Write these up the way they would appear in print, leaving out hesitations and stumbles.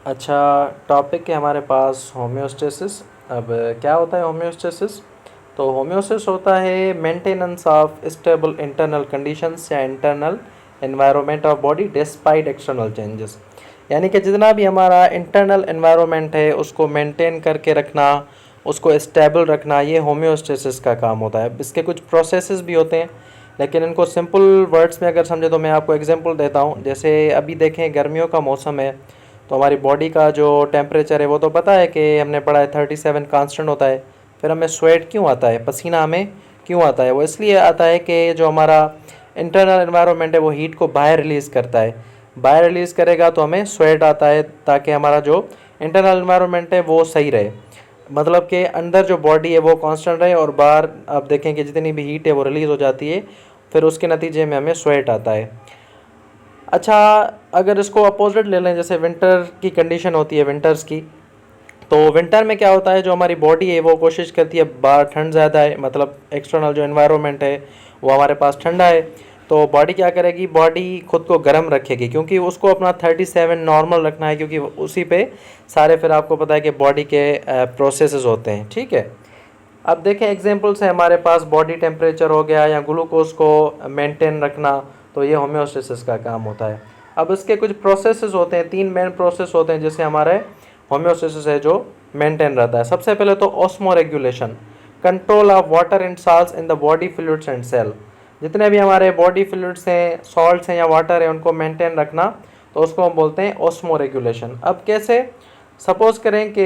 अच्छा, टॉपिक है हमारे पास होम्योस्टेसिस। अब क्या होता है होम्योस्टेसिस? तो होम्योस्टेसिस होता है maintenance of stable internal conditions या internal environment of body despite external changes. यानी कि जितना भी हमारा इंटरनल एनवायरनमेंट है उसको मेंटेन करके रखना, उसको स्टेबल रखना, ये होम्योस्टेसिस का काम होता है। इसके कुछ प्रोसेसेस भी होते हैं, लेकिन इनको सिंपल वर्ड्स में अगर समझे तो मैं आपको एग्जांपल देता हूँ। जैसे अभी देखें, गर्मियों का मौसम है, तो हमारी बॉडी का जो टेम्परेचर है वो तो पता है कि हमने पढ़ा है 37 कांस्टेंट होता है। फिर हमें स्वेट क्यों आता है, पसीना हमें क्यों आता है? वो इसलिए आता है कि जो हमारा इंटरनल एनवायरनमेंट है वो हीट को बाहर रिलीज़ करता है। बाहर रिलीज़ करेगा तो हमें स्वेट आता है, ताकि हमारा जो इंटरनल एनवायरनमेंट है वो सही रहे। मतलब कि अंदर जो बॉडी है वो कांस्टेंट रहे और बाहर आप देखें कि जितनी भी हीट है वो रिलीज़ हो जाती है, फिर उसके नतीजे में हमें स्वेट आता है। अच्छा, अगर इसको अपोजिट ले लें, जैसे विंटर की कंडीशन होती है विंटर्स की, तो विंटर में क्या होता है, जो हमारी बॉडी है वो कोशिश करती है, बाहर ठंड ज़्यादा है, मतलब एक्सटर्नल जो एनवायरनमेंट है वो हमारे पास ठंडा है, तो बॉडी क्या करेगी, बॉडी खुद को गर्म रखेगी, क्योंकि उसको अपना 37 नॉर्मल रखना है, क्योंकि उसी पे सारे फिर आपको पता है कि बॉडी के प्रोसेसेस होते हैं। ठीक है, अब देखें एग्जांपल्स है हमारे पास, बॉडी टेम्परेचर हो गया या ग्लूकोज को मेंटेन रखना, तो ये होम्योस्टेसिस का काम होता है। अब इसके कुछ प्रोसेसेस होते हैं, 3 मेन प्रोसेस होते हैं जिससे हमारे होम्योस्टेसिस है जो मेंटेन रहता है। सबसे पहले तो osmoregulation, control of water and salts in the body fluids and cell. जितने भी हमारे बॉडी फ्लूइड्स हैं, सॉल्ट्स हैं या वाटर है, उनको मेंटेन रखना, तो उसको हम बोलते हैं ऑस्मो रेगुलेशन। अब कैसे? सपोज़ करें कि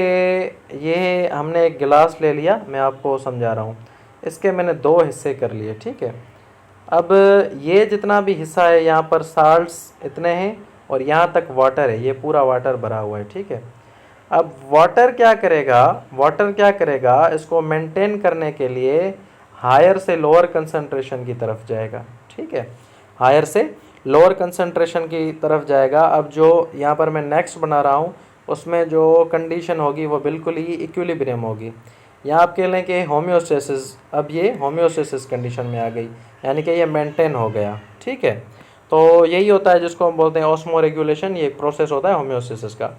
ये हमने एक गिलास ले लिया, मैं आपको समझा रहा हूँ, इसके मैंने 2 हिस्से कर लिए। ठीक है, अब ये जितना भी हिस्सा है यहाँ पर साल्ट्स इतने हैं और यहाँ तक वाटर है, ये पूरा वाटर भरा हुआ है। ठीक है, अब वाटर क्या करेगा, इसको मेंटेन करने के लिए हायर से लोअर कंसंट्रेशन की तरफ जाएगा। ठीक है, हायर से लोअर कंसंट्रेशन की तरफ जाएगा। अब जो यहाँ पर मैं नेक्स्ट बना रहा हूँ, उसमें जो कंडीशन होगी वो बिल्कुल ही इक्विलिब्रियम होगी। यहाँ आप कह लें कि होम्योस्टेसिस, अब ये होम्योस्टेसिस कंडीशन में आ गई, यानी कि ये मेंटेन हो गया। ठीक है, तो यही होता है जिसको हम बोलते हैं ऑस्मो रेगुलेशन, ये प्रोसेस होता है होम्योस्टेसिस का।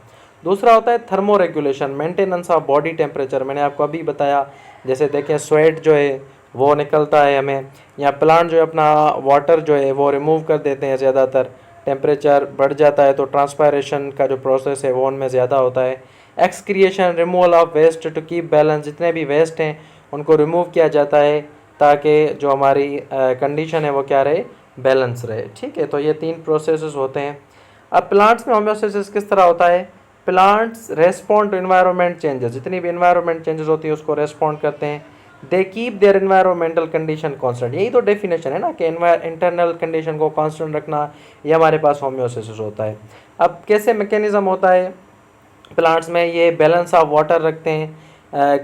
दूसरा होता है thermo regulation, maintenance of body temperature. मैंने आपको अभी बताया, जैसे देखें स्वेट जो है वो निकलता है हमें, या प्लांट जो है अपना वाटर जो है वो रिमूव कर देते हैं, ज़्यादातर टेम्परेचर बढ़ जाता है तो ट्रांसपायरेशन का जो प्रोसेस है वो उनमें ज़्यादा होता है। Excretion, removal of waste to keep balance, जितने भी वेस्ट हैं उनको रिमूव किया जाता है ताकि जो हमारी कंडीशन है वो क्या रहे, बैलेंस रहे। ठीक है, तो ये 3 प्रोसेसेस होते हैं। अब प्लांट्स में होम्योस्टेसिस किस तरह होता है? Plants respond to environment changes, जितनी भी इन्वायरमेंट चेंजेस होती है उसको रेस्पॉन्ड करते हैं। They keep their environmental condition constant, यही तो डेफिनेशन है ना कि इंटरनल कंडीशन को कांस्टेंट रखना, ये हमारे पास होम्योस्टेसिस होता है। अब कैसे मैकेनिज्म होता है प्लांट्स में? ये बैलेंस ऑफ वाटर रखते हैं,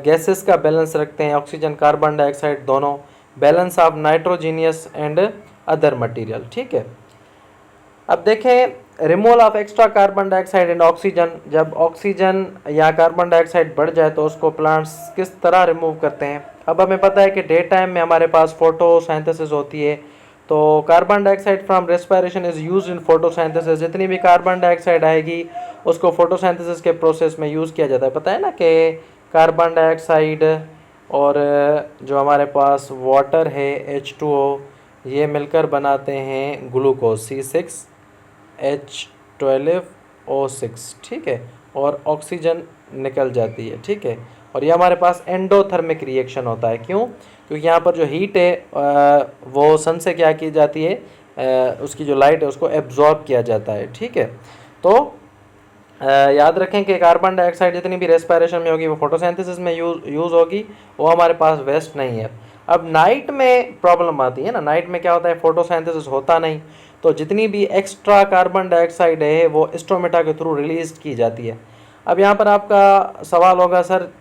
गैसेस का बैलेंस रखते हैं, ऑक्सीजन कार्बन डाइऑक्साइड दोनों, balance of nitrogenous and other material. ठीक है, अब देखें removal of extra carbon dioxide and oxygen, जब ऑक्सीजन या कार्बन डाइऑक्साइड बढ़ जाए तो उसको प्लांट्स किस तरह रिमूव करते हैं? अब हमें पता है कि डे टाइम में हमारे पास फोटोसिंथेसिस होती है, तो carbon dioxide from respiration is use in photosynthesis. जितनी भी कार्बन डाइऑक्साइड आएगी उसको फोटोसिंथेसिस के प्रोसेस में यूज़ किया जाता है। पता है ना कि कार्बन डाइऑक्साइड और जो हमारे पास वाटर है H2O, ये मिलकर बनाते हैं ग्लूकोज C6H12O6। ठीक है, और ऑक्सीजन निकल जाती है। ठीक है, और ये हमारे पास एंडोथर्मिक रिएक्शन होता है। क्यों? क्योंकि यहाँ पर जो हीट है वो सन से क्या की जाती है, उसकी जो लाइट है उसको एब्जॉर्ब किया जाता है। ठीक है, तो याद रखें कि कार्बन डाइऑक्साइड जितनी भी रेस्पिरेशन में होगी वो फोटोसिंथेसिस में यूज़ होगी, वो हमारे पास वेस्ट नहीं है। अब नाइट में प्रॉब्लम आती है ना, नाइट में क्या होता है, फोटोसिंथेसिस होता नहीं, तो जितनी भी एक्स्ट्रा कार्बन डाइऑक्साइड है वो स्टोमेटा के थ्रू रिलीज की जाती है। अब यहाँ पर आपका सवाल होगा, सर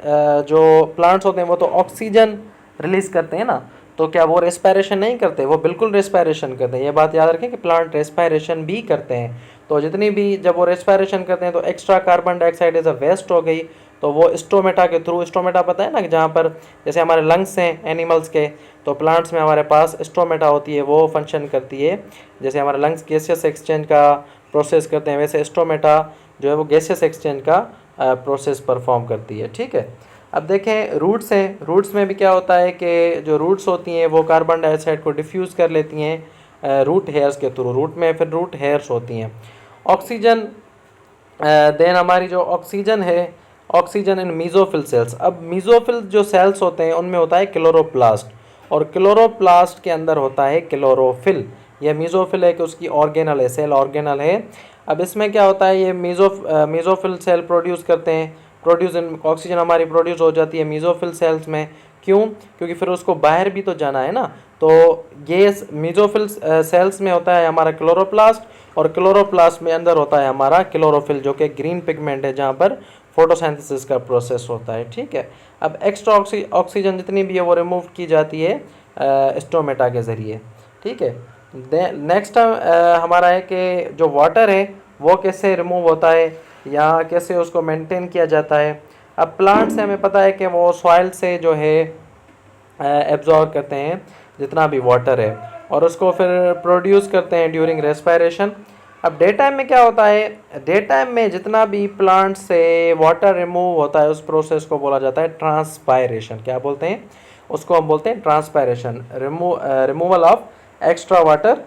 जो प्लांट्स होते हैं वो तो ऑक्सीजन रिलीज़ करते हैं ना, तो क्या वो रेस्पिरेशन नहीं करते? वो बिल्कुल रेस्पिरेशन करते हैं, ये बात याद रखें कि प्लांट रेस्पिरेशन भी करते हैं। तो जितनी भी जब वो रेस्पिरेशन करते हैं तो extra carbon dioxide as a waste हो गई, तो वो स्टोमेटा के थ्रू, स्टोमेटा पता है ना कि जहाँ पर जैसे हमारे लंग्स हैं एनिमल्स के, तो प्लांट्स में हमारे पास स्टोमेटा होती है, वो फंक्शन करती है जैसे हमारे लंग्स गैसियस एक्सचेंज का प्रोसेस करते हैं, वैसे स्टोमेटा जो है वो गैसियस एक्सचेंज का प्रोसेस परफॉर्म करती है। ठीक है, अब देखें रूट्स हैं। रूट्स में भी क्या होता है कि जो रूट्स होती हैं वो कार्बन डाइऑक्साइड को डिफ्यूज़ कर लेती हैं रूट हेयर्स के थ्रू। रूट में फिर रूट हेयर्स होती हैं। ऑक्सीजन, देन हमारी जो ऑक्सीजन है, ऑक्सीजन इन मीज़ोफिल सेल्स। अब मीज़ोफिल जो सेल्स होते हैं उनमें होता है क्लोरोप्लास्ट, और क्लोरोप्लास्ट के अंदर होता है क्लोरोफिल। यह मीज़ोफिल है कि उसकी ऑर्गेनल है, सेल ऑर्गेनल है। अब इसमें क्या होता है, ये मीज़ोफिल सेल प्रोड्यूस करते हैं, प्रोड्यूस ऑक्सीजन हमारी प्रोड्यूस हो जाती है मीज़ोफिल सेल्स में। क्यों? क्योंकि फिर उसको बाहर भी तो जाना है ना। तो ये मीज़ोफिल सेल्स में होता है हमारा क्लोरोप्लास्ट, और क्लोरोप्लास्ट में अंदर होता है हमारा क्लोरोफिल जो कि ग्रीन पिगमेंट है जहाँ पर फोटोसिंथेसिस का प्रोसेस होता है। ठीक है, अब एक्स्ट्रा ऑक्सीजन जितनी भी है वो रिमूव की जाती है स्टोमेटा के ज़रिए। ठीक है, नेक्स्ट हमारा है कि जो वाटर है वो कैसे रिमूव होता है या कैसे उसको मेंटेन किया जाता है। अब प्लांट से हमें पता है कि वो सॉइल से जो है एब्जॉर्ब करते हैं जितना भी वाटर है, और उसको फिर प्रोड्यूस करते हैं ड्यूरिंग रेस्पिरेशन। अब डे टाइम में क्या होता है, डे टाइम में जितना भी प्लांट से वाटर रिमूव होता है उस प्रोसेस को बोला जाता है ट्रांसपायरेशन। क्या बोलते हैं उसको? हम बोलते हैं transpiration. Removal of extra water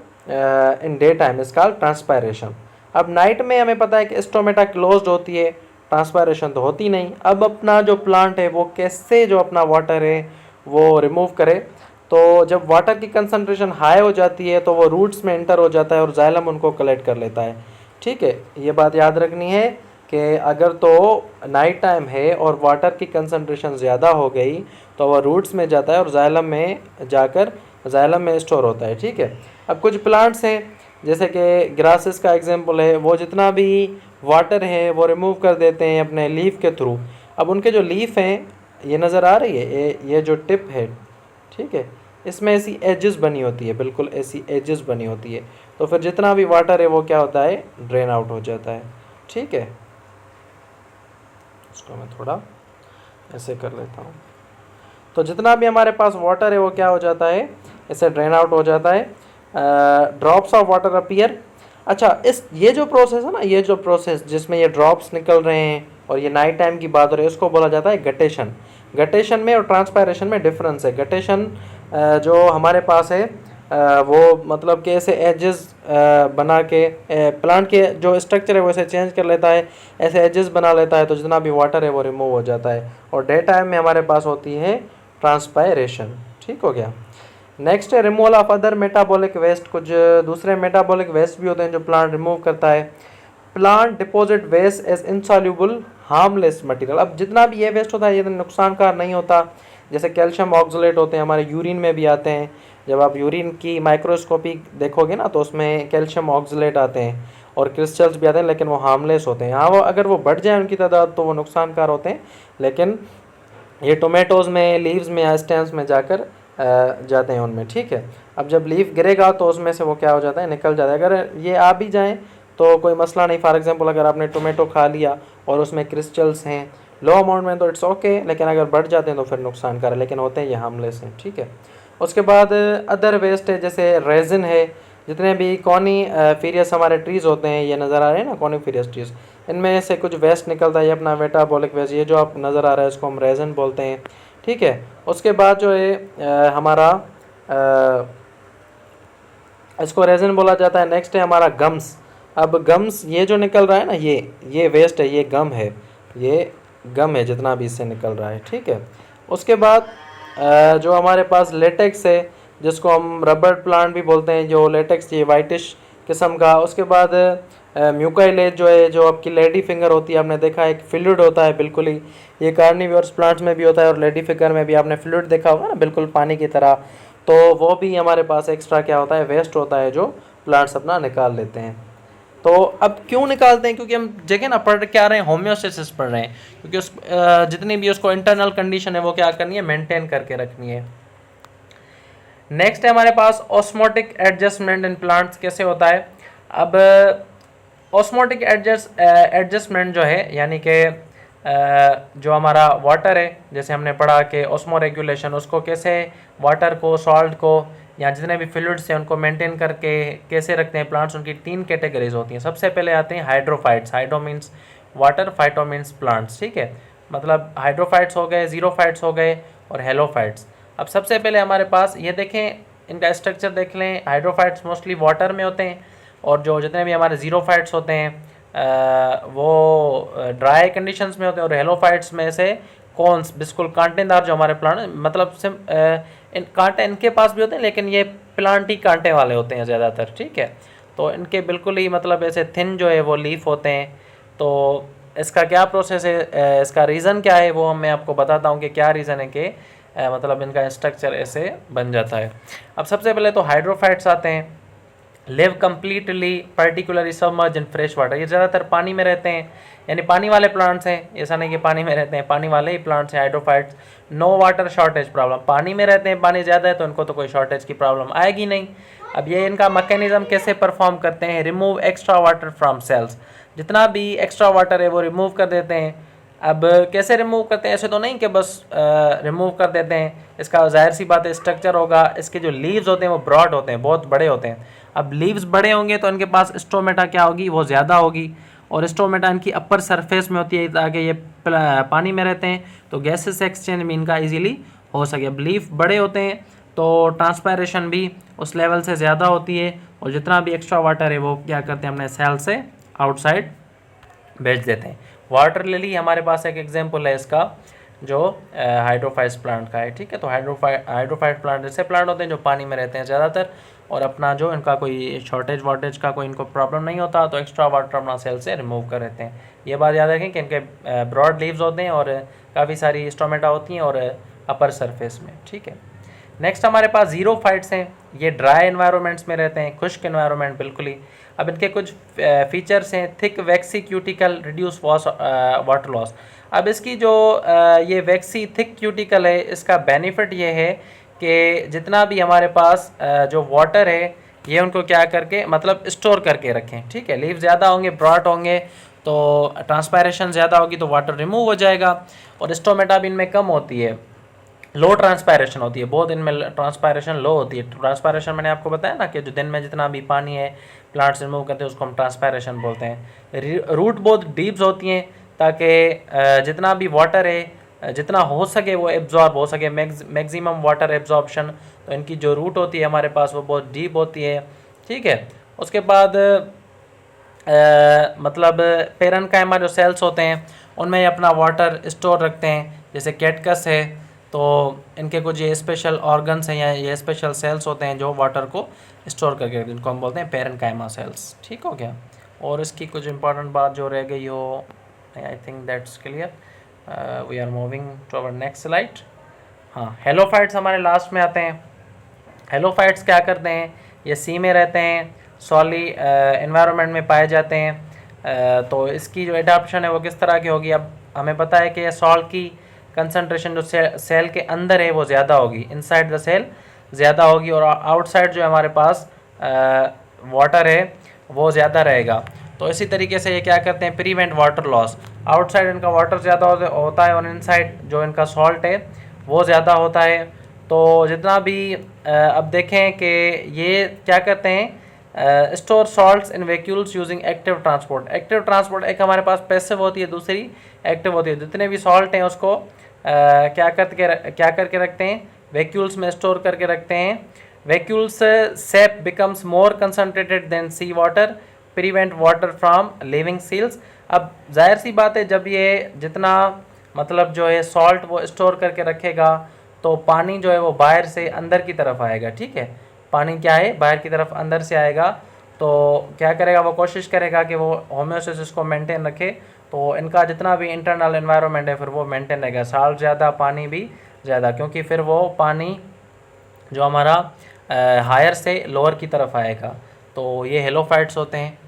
in day time is called transpiration. अब नाइट में हमें पता है कि स्टोमेटा क्लोज्ड होती है, ट्रांसपायरेशन तो होती नहीं। अब अपना जो प्लांट है वो कैसे जो अपना वाटर है वो रिमूव करे, तो जब वाटर की कंसंट्रेशन हाई हो जाती है तो वो रूट्स में एंटर हो जाता है और जाइलम उनको कलेक्ट कर लेता है। ठीक है, ये बात याद रखनी है कि अगर तो नाइट टाइम है और वाटर की कंसंट्रेशन ज़्यादा हो गई तो वह रूट्स में जाता है और जाइलम में जाकर जाइलम में स्टोर होता है। ठीक है, अब कुछ प्लांट्स हैं जैसे कि ग्रासेस का एग्जांपल है, वो जितना भी वाटर है वो रिमूव कर देते हैं अपने लीफ के थ्रू। अब उनके जो लीफ हैं, ये नज़र आ रही है, ये जो टिप है, ठीक है, इसमें ऐसी एजेस बनी होती है, बिल्कुल ऐसी एजेस बनी होती है। तो फिर जितना भी वाटर है वो क्या होता है, ड्रेन आउट हो जाता है। ठीक है, इसको मैं थोड़ा ऐसे कर लेता हूँ। तो जितना भी हमारे पास वाटर है वो क्या हो जाता है, ऐसे ड्रेन आउट हो जाता है। Drops of water appear. अच्छा, ये जो प्रोसेस है ना, ये जो प्रोसेस जिसमें ये ड्रॉप्स निकल रहे हैं और ये नाइट टाइम की बात हो रही है, उसको बोला जाता है गटेशन। गटेशन में और ट्रांसपायरेशन में डिफरेंस है। गटेशन जो हमारे पास है वो मतलब कि ऐसे एजेस बना के प्लांट के जो स्ट्रक्चर है वो ऐसे चेंज कर लेता है, ऐसे एजेस बना लेता है, तो जितना भी वाटर है वो रिमूव हो जाता है। और डे टाइम में हमारे पास होती है ट्रांसपायरेशन। ठीक हो गया। नेक्स्ट है removal of other metabolic waste. कुछ दूसरे मेटाबॉलिक वेस्ट भी होते हैं जो प्लांट रिमूव करता है। Plant deposit waste as insoluble harmless material. अब जितना भी ये वेस्ट होता है ये नुकसानकार नहीं होता। जैसे कैल्शियम ऑक्सलेट होते हैं, हमारे यूरिन में भी आते हैं। जब आप यूरिन की माइक्रोस्कोपी देखोगे ना तो उसमें कैल्शियम ऑक्सलेट आते हैं और क्रिस्टल्स भी आते हैं, लेकिन वो हार्मलेस होते हैं। हाँ, वो अगर वो बढ़ जाए उनकी तादाद तो वो नुकसानकार होते हैं, लेकिन ये टोमेटोज़ में, लीव्स में या स्टेम्स में जाकर जाते हैं उनमें। ठीक है, अब जब लीफ गिरेगा तो उसमें से वो क्या हो जाता है, निकल जाता है। अगर ये आ भी जाएँ तो कोई मसला नहीं। फॉर एग्जांपल अगर आपने टोमेटो खा लिया और उसमें क्रिस्टल्स हैं लो अमाउंट में तो इट्स ओके, लेकिन अगर बढ़ जाते हैं तो फिर नुकसान कर, लेकिन होते हैं ये हार्मलेस हैं। ठीक है, उसके बाद अदर वेस्ट है, जैसे रेजिन है। जितने भी कॉनी फीरियस हमारे ट्रीज़ होते हैं, ये नज़र आ रहे हैं ना कॉनी फीरियस ट्रीज़, इनमें से कुछ वेस्ट निकलता है, ये अपना मेटाबॉलिक वेस्ट, ये जो आप नज़र आ रहा है इसको हम रेजिन बोलते हैं। ठीक है, उसके बाद जो है हमारा इसको रेजिन बोला जाता है। नेक्स्ट है हमारा गम्स। अब गम्स ये जो निकल रहा है ना, ये वेस्ट है, ये गम है, ये गम है जितना भी इससे निकल रहा है। ठीक है, उसके बाद जो हमारे पास लेटेक्स है जिसको हम रबर प्लांट भी बोलते हैं, जो लेटेक्स ये वाइटिश किस्म का। उसके बाद म्यूकाइलेज जो है, जो आपकी लेडी फिंगर होती है, आपने देखा एक फ्लूइड होता है बिल्कुल ही, ये कार्निवोरस प्लांट्स में भी होता है और लेडी फिंगर में भी आपने फ्लूइड देखा होगा ना, बिल्कुल पानी की तरह। तो वो भी हमारे पास एक्स्ट्रा क्या होता है, वेस्ट होता है जो प्लांट्स अपना निकाल लेते हैं। तो अब क्यों निकालते हैं? क्योंकि हम जगह ना पढ़ क्या रहे हैं, होम्योस्टेसिस पढ़ रहे हैं, क्योंकि उस जितनी भी उसको इंटरनल कंडीशन है वो क्या करनी है, मेंटेन करके रखनी है। नेक्स्ट है हमारे पास ऑस्मोटिक एडजस्टमेंट इन प्लांट्स कैसे होता है। अब ऑस्मोटिक एडजस्टमेंट जो है, यानी कि जो हमारा वाटर है, जैसे हमने पढ़ा कि ऑस्मो रेगुलेशन, उसको कैसे वाटर को, सॉल्ट को यहाँ जितने भी फ्लूइड्स हैं उनको मेंटेन करके कैसे रखते हैं प्लांट्स, उनकी 3 कैटेगरीज होती हैं। सबसे पहले आते हैं hydrophytes. Hydro means water, phyto means plants, ठीक है। मतलब हाइड्रोफाइट्स हो गए, जीरोफाइट्स हो गए और हेलोफाइट्स। अब सबसे पहले हमारे पास ये देखें, इनका स्ट्रक्चर देख लें। हाइड्रोफाइट्स मोस्टली वाटर में होते हैं और जो जितने भी हमारे जीरोफाइट्स होते हैं वो ड्राई कंडीशंस में होते हैं। और हेलोफाइट्स में से कॉन्स, बिल्कुल कांटेदार जो हमारे प्लांट, मतलब इन कांटे इनके पास भी होते हैं लेकिन ये प्लांट ही कांटे वाले होते हैं ज़्यादातर, ठीक है। तो इनके बिल्कुल ही मतलब ऐसे थिन जो है वो लीफ होते हैं। तो इसका क्या प्रोसेस है, इसका रीज़न क्या है वो मैं आपको बताता हूँ कि क्या रीज़न है कि मतलब इनका स्ट्रक्चर ऐसे बन जाता है। अब सबसे पहले तो हाइड्रोफाइट्स आते हैं। Live completely particularly submerge in fresh water, ये ज़्यादातर पानी में रहते हैं, यानी पानी वाले प्लांट्स हैं। ऐसा नहीं कि पानी में रहते हैं, पानी वाले ही प्लांट्स हैं hydrophytes. No water shortage problem, पानी में रहते हैं, पानी ज़्यादा है तो इनको तो कोई शॉर्टेज की प्रॉब्लम आएगी नहीं। अब ये इनका मैकेनिज्म कैसे परफॉर्म करते हैं, remove extra water from cells, जितना भी एक्स्ट्रा वाटर है वो रिमूव कर देते हैं। अब कैसे रिमूव करते हैं, ऐसे तो नहीं कि बस रिमूव कर देते हैं। इसका जाहिर सी बात है स्ट्रक्चर होगा। इसके जो लीव्स होते हैं वो ब्रॉड होते हैं, बहुत बड़े होते हैं। अब लीव्स बड़े होंगे तो इनके पास स्टोमेटा क्या होगी, वो ज़्यादा होगी। और स्टोमेटा इनकी अपर सरफेस में होती है ताकि ये पानी में रहते हैं तो गैसेस एक्सचेंज भी इनका ईजीली हो सके। अब लीफ बड़े होते हैं तो ट्रांसपायरेशन भी उस लेवल से ज़्यादा होती है और जितना भी एक्स्ट्रा वाटर है वो क्या करते हैं अपने सेल से आउटसाइड भेज देते हैं। वाटर लिली हमारे पास एक एग्जांपल है इसका, जो हाइड्रोफाइट्स प्लांट का है, ठीक है। तो हाइड्रोफाइट प्लांट ऐसे प्लांट होते हैं जो पानी में रहते हैं ज़्यादातर और अपना जो इनका कोई शॉर्टेज वाटेज का कोई इनको प्रॉब्लम नहीं होता तो एक्स्ट्रा वाटर अपना सेल से रिमूव कर देते हैं। ये बात याद रखें कि इनके ब्रॉड लीव्स होते हैं और काफ़ी सारी स्टोमेटा होती हैं और अपर सरफेस में, ठीक है। नेक्स्ट हमारे पास जीरोफाइट्स हैं। ये ड्राई एनवायरनमेंट्स में रहते हैं, खुश्क एनवायरनमेंट बिल्कुल ही। अब इनके कुछ फीचर्स हैं, थिक वैक्सी क्यूटिकल, रिड्यूस वाटर लॉस। अब इसकी जो ये वैक्सी थिक क्यूटिकल है, इसका बेनिफिट ये है कि जितना भी हमारे पास जो वाटर है ये उनको क्या करके मतलब स्टोर करके रखें, ठीक है। लीव ज़्यादा होंगे, ब्रॉड होंगे तो ट्रांसपायरेशन ज़्यादा होगी तो वाटर रिमूव हो जाएगा और स्टोमेटा भी इनमें कम होती है, लो ट्रांसपायरेशन होती है, बहुत दिन में ट्रांसपायरेशन लो होती है। ट्रांसपायरेशन मैंने आपको बताया ना कि जो दिन में जितना भी पानी है प्लांट्स रिमूव करते हैं उसको हम ट्रांसपायरेशन बोलते हैं। रूट बहुत डीप्स होती हैं ताकि जितना भी वाटर है जितना हो सके वो एब्जॉर्ब हो सके, मैक्सिमम वाटर एब्जॉर्प्शन। तो इनकी जो रूट होती है हमारे पास वो बहुत डीप होती है, ठीक है। उसके बाद मतलब पेरेन्काइमा जो सेल्स होते हैं उनमें ये अपना वाटर स्टोर रखते हैं, जैसे कैटकस है तो इनके कुछ ये स्पेशल ऑर्गन्स हैं या ये स्पेशल सेल्स होते हैं जो वाटर को स्टोर करके, जिनको हम बोलते हैं पेरेन्काइमा सेल्स, ठीक हो गया। और इसकी कुछ इंपॉर्टेंट बात जो रह गई हो, I think that's clear. We are moving to our next slide. हाँ, हेलोफाइट्स हमारे लास्ट में आते हैं। हेलोफाइट्स क्या करते हैं, ये सी में रहते हैं, सॉली एनवायरनमेंट में पाए जाते हैं। तो इसकी जो एडाप्शन है वो किस तरह की होगी, अब हमें पता है कि सॉल्ट की कंसंट्रेशन जो सेल के अंदर है वो ज़्यादा होगी, इनसाइड द सेल ज़्यादा होगी और आउटसाइड जो हमारे पास वाटर है वो ज़्यादा रहेगा। तो इसी तरीके से ये क्या करते हैं, प्रिवेंट वाटर लॉस। आउटसाइड इनका वाटर ज़्यादा होता है और इनसाइड जो इनका सॉल्ट है वो ज़्यादा होता है। तो जितना भी अब देखें कि ये क्या करते हैं, store salts in vacuoles using active transport. Active transport एक हमारे पास पैसिव होती है, दूसरी एक्टिव होती है। जितने भी सॉल्ट हैं उसको क्या करके रखते हैं, वैक्यूल्स में स्टोर करके रखते हैं। Vacuoles sap becomes more concentrated than sea water, prevent water from leaving cells. अब जाहिर सी बात है जब ये जितना मतलब जो है सॉल्ट वो स्टोर करके रखेगा तो पानी जो है वो बाहर से अंदर की तरफ आएगा, ठीक है। पानी क्या है, बाहर की तरफ अंदर से आएगा तो क्या करेगा, वो कोशिश करेगा कि वो होम्योस्टेसिस को मेंटेन रखे। तो इनका जितना भी इंटरनल एनवायरनमेंट है फिर वो मेंटेन रहेगा, साल्ट ज़्यादा पानी भी ज़्यादा, क्योंकि फिर वो पानी जो हमारा हायर से लोअर की तरफ आएगा। तो ये हेलोफाइट्स होते हैं।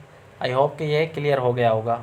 आई होप कि ये क्लियर हो गया होगा।